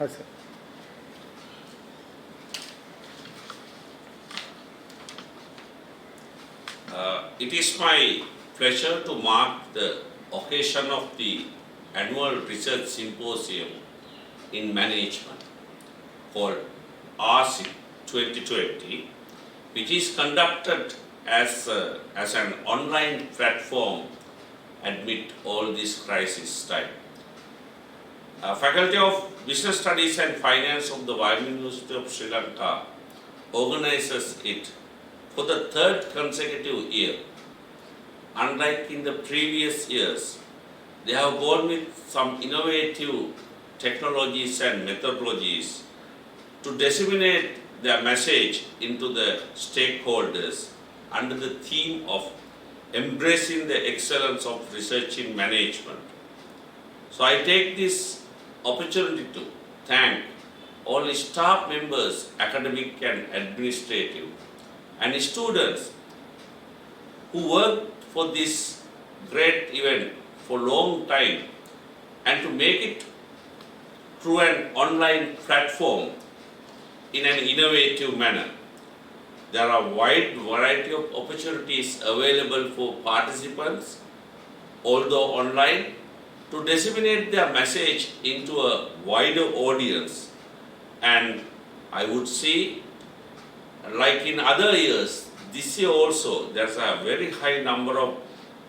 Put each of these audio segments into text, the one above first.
Yes, sir. It is my pleasure to mark the occasion of the annual research symposium in management called RSIC 2020, which is conducted as an online platform amid all this crisis time. Faculty of Business Studies and Finance of the Wayanad University of Sri Lanka organizes it for the third consecutive year. Unlike in the previous years, they have gone with some innovative technologies and methodologies to disseminate their message into the stakeholders under the theme of embracing the excellence of research in management. So I take this opportunity to thank all the staff members, academic and administrative, and students who worked for this great event for long time and to make it through an online platform in an innovative manner. There are wide variety of opportunities available for participants, although online, to disseminate their message into a wider audience. And I would say, like in other years, this year also there's a very high number of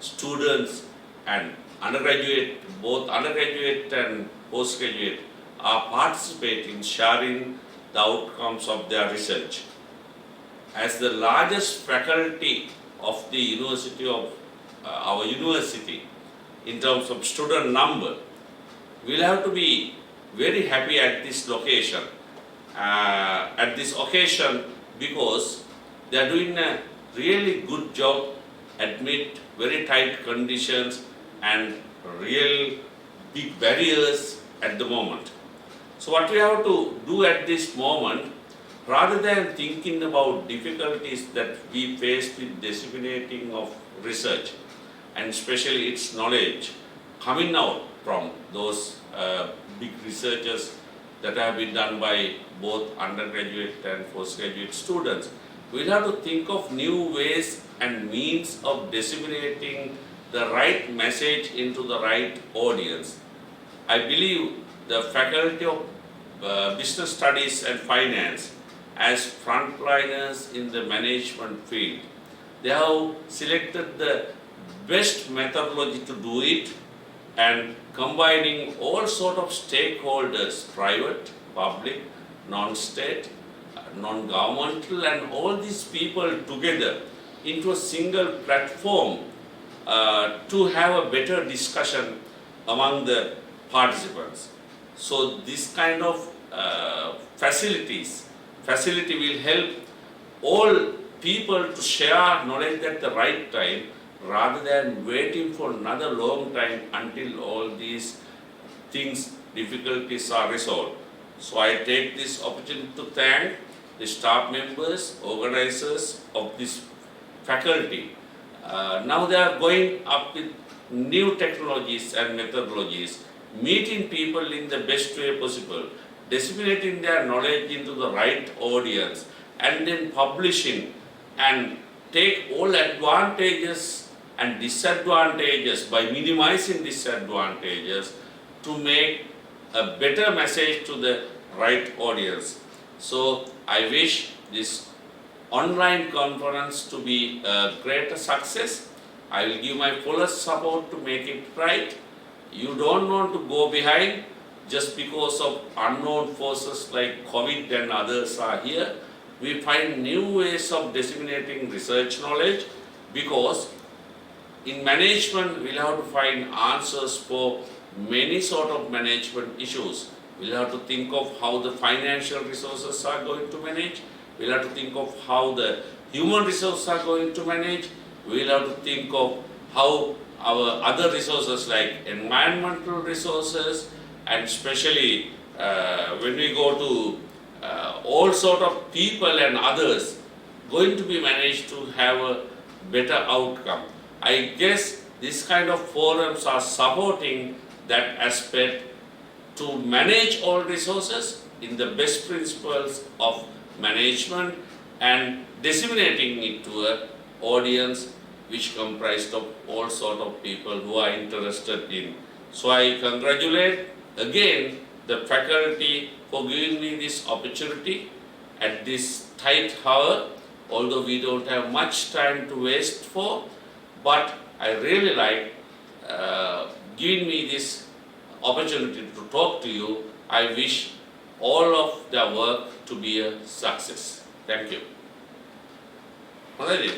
students and undergraduate, both undergraduate and postgraduate, are participating, sharing the outcomes of their research. As the largest faculty of the university of our university in terms of student number, we'll have to be very happy at this location, at this occasion, because they are doing a really good job amid very tight conditions and real big barriers at the moment. So what we have to do at this moment, rather than thinking about difficulties that we face with disseminating of research, and especially its knowledge coming out from those big researches that have been done by both undergraduate and postgraduate students, we'll have to think of new ways and means of disseminating the right message into the right audience. I believe the Faculty of Business Studies and Finance, as frontliners in the management field, they have selected the best methodology to do it, and combining all sort of stakeholders, private, public, non-state, non-governmental, and all these people together into a single platform to have a better discussion among the participants. So this kind of facility will help all people to share knowledge at the right time, rather than waiting for another long time until all these things, difficulties are resolved. So I take this opportunity to thank the staff members, organizers of this faculty. Now they are going up with new technologies and methodologies, meeting people in the best way possible, disseminating their knowledge into the right audience, and then publishing, and take all advantages and disadvantages by minimizing disadvantages to make a better message to the right audience. So I wish this online conference to be a greater success. I will give my fullest support to make it right. You don't want to go behind just because of unknown forces like COVID and others are here. We find new ways of disseminating research knowledge, because in management we'll have to find answers for many sort of management issues. We'll have to think of how the financial resources are going to manage. We'll have to think of how the human resources are going to manage. We'll have to think of how our other resources like environmental resources, and especially when we go to all sort of people and others, going to be managed to have a better outcome. I guess this kind of forums are supporting that aspect to manage all resources in the best principles of management and disseminating it to a audience which comprised of all sort of people who are interested in. So I congratulate again the faculty for giving me this opportunity at this tight hour, although we don't have much time to waste for, but I really like giving me this opportunity to talk to you. I wish all of their work to be a success. Thank you. Honnêtement.